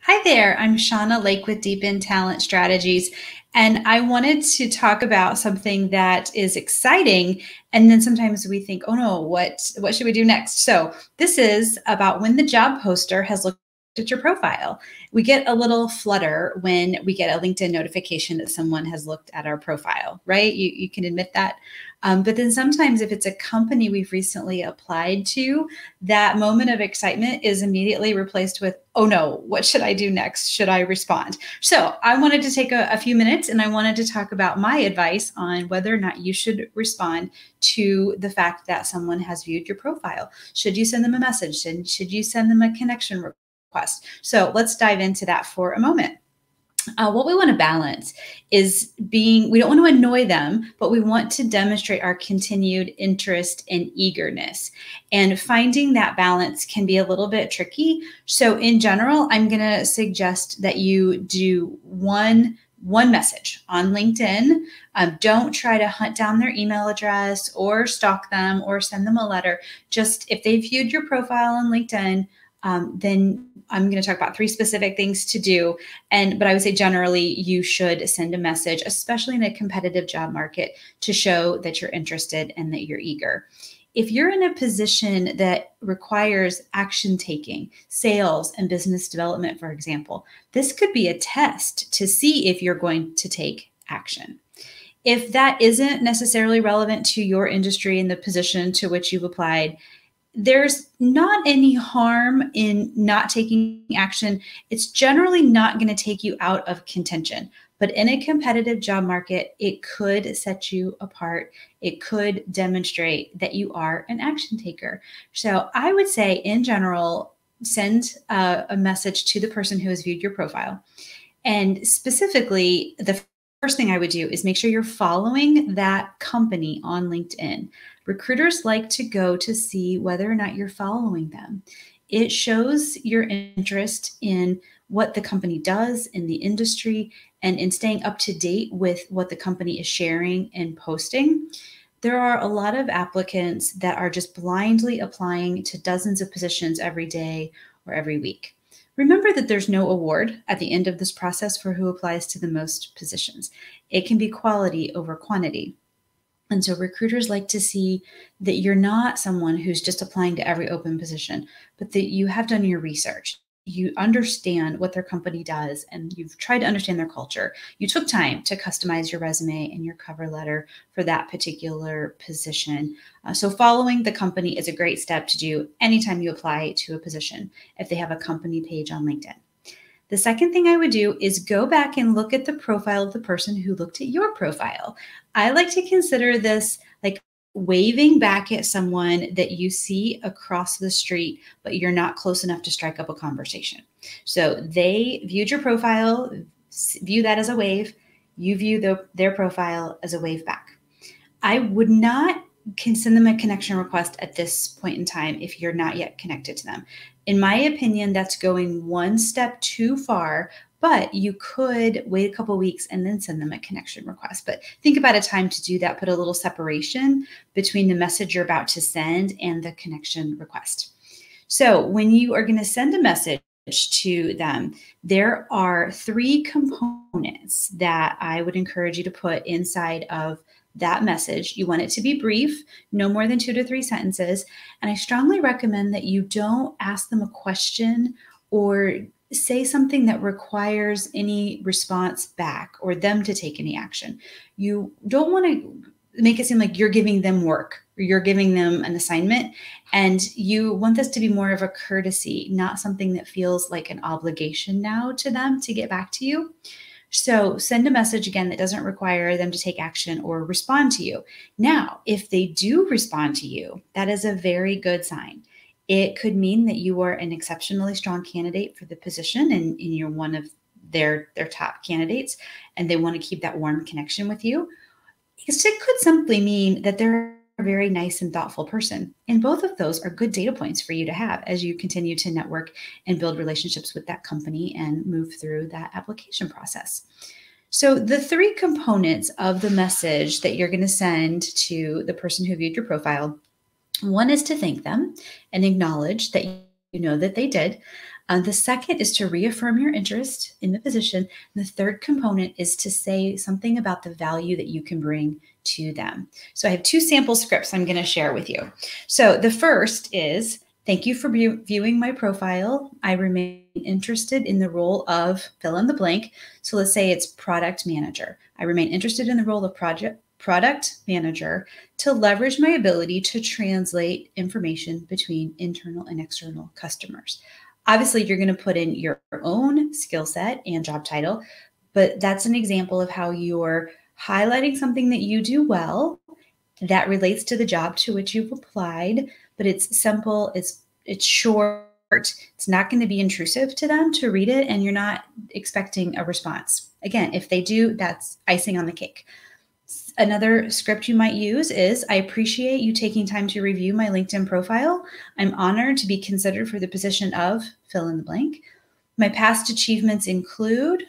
Hi there, I'm Shauna Lake with Deep in Talent Strategies, and I wanted to talk about something that is exciting. And then sometimes we think, oh no, what should we do next? So this is about when the job poster has looked at your profile. We get a little flutter when we get a LinkedIn notification that someone has looked at our profile, right? You can admit that. But then sometimes if it's a company we've recently applied to, that moment of excitement is immediately replaced with, oh no, what should I do next? Should I respond? So I wanted to take a few minutes and I wanted to talk about my advice on whether or not you should respond to the fact that someone has viewed your profile. Should you send them a message? And should you send them a connection request? So let's dive into that for a moment. What we want to balance is we don't want to annoy them, but we want to demonstrate our continued interest and eagerness. And finding that balance can be a little bit tricky. So in general, I'm going to suggest that you do one message on LinkedIn. Don't try to hunt down their email address or stalk them or send them a letter. Just if they viewed your profile on LinkedIn, then I'm going to talk about 3 specific things to do. But I would say generally you should send a message, especially in a competitive job market, to show that you're interested and that you're eager. If you're in a position that requires action taking, sales and business development, for example, this could be a test to see if you're going to take action. If that isn't necessarily relevant to your industry and the position to which you've applied, there's not any harm in not taking action. It's generally not going to take you out of contention. But in a competitive job market, it could set you apart. It could demonstrate that you are an action taker. So I would say, in general, send a message to the person who has viewed your profile. And specifically, the first thing I would do is make sure you're following that company on LinkedIn. Recruiters like to go to see whether or not you're following them. It shows your interest in what the company does in the industry and in staying up to date with what the company is sharing and posting. There are a lot of applicants that are just blindly applying to dozens of positions every day or every week. Remember that there's no award at the end of this process for who applies to the most positions. It can be quality over quantity. And so recruiters like to see that you're not someone who's just applying to every open position, but that you have done your research. You understand what their company does and you've tried to understand their culture. You took time to customize your resume and your cover letter for that particular position. So following the company is a great step to do anytime you apply to a position if they have a company page on LinkedIn. The second thing I would do is go back and look at the profile of the person who looked at your profile. I like to consider this like waving back at someone that you see across the street, but you're not close enough to strike up a conversation. So they viewed your profile, view that as a wave. You view their profile as a wave back. I would not can send them a connection request at this point in time if you're not yet connected to them. In my opinion, that's going one step too far, but you could wait a couple of weeks and then send them a connection request. But think about a time to do that. Put a little separation between the message you're about to send and the connection request. So when you are going to send a message to them, there are 3 components that I would encourage you to put inside of that message. You want it to be brief, no more than 2 to 3 sentences. And I strongly recommend that you don't ask them a question or say something that requires any response back or them to take any action. You don't want to make it seem like you're giving them work or you're giving them an assignment. And you want this to be more of a courtesy, not something that feels like an obligation now to them to get back to you. So send a message again that doesn't require them to take action or respond to you. Now, if they do respond to you, that is a very good sign. It could mean that you are an exceptionally strong candidate for the position and you're one of their top candidates and they want to keep that warm connection with you. It could simply mean that they're a very nice and thoughtful person. And both of those are good data points for you to have as you continue to network and build relationships with that company and move through that application process. So the 3 components of the message that you're going to send to the person who viewed your profile, one is to thank them and acknowledge that you know that they did. The second is to reaffirm your interest in the position. And the third component is to say something about the value that you can bring to them. So I have two sample scripts I'm going to share with you. So the first is, thank you for viewing my profile. I remain interested in the role of fill in the blank. So let's say it's product manager. I remain interested in the role of product manager to leverage my ability to translate information between internal and external customers. Obviously, you're going to put in your own skill set and job title, but that's an example of how you're highlighting something that you do well that relates to the job to which you've applied, but it's simple, it's short, it's not going to be intrusive to them to read it, and you're not expecting a response. Again, if they do, that's icing on the cake. Another script you might use is, I appreciate you taking time to review my LinkedIn profile. I'm honored to be considered for the position of fill in the blank. My past achievements include,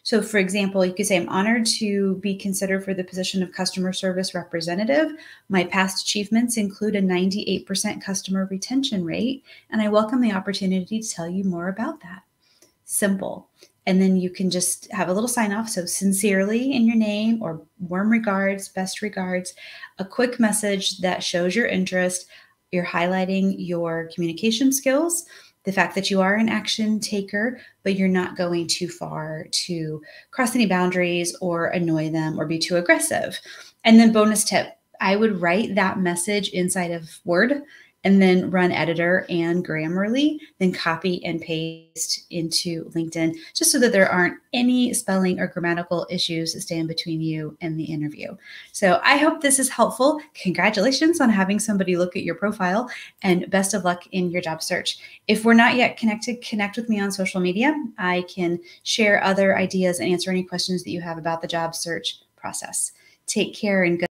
so for example, you could say, I'm honored to be considered for the position of customer service representative. My past achievements include a 98% customer retention rate, and I welcome the opportunity to tell you more about that. Simple. And then you can just have a little sign off. So sincerely in your name, or warm regards, best regards, a quick message that shows your interest. You're highlighting your communication skills, the fact that you are an action taker, but you're not going too far to cross any boundaries or annoy them or be too aggressive. And then bonus tip, I would write that message inside of Word and then run Editor and Grammarly, then copy and paste into LinkedIn, just so that there aren't any spelling or grammatical issues that stand between you and the interview. So I hope this is helpful. Congratulations on having somebody look at your profile, and best of luck in your job search. If we're not yet connected, connect with me on social media. I can share other ideas and answer any questions that you have about the job search process. Take care and good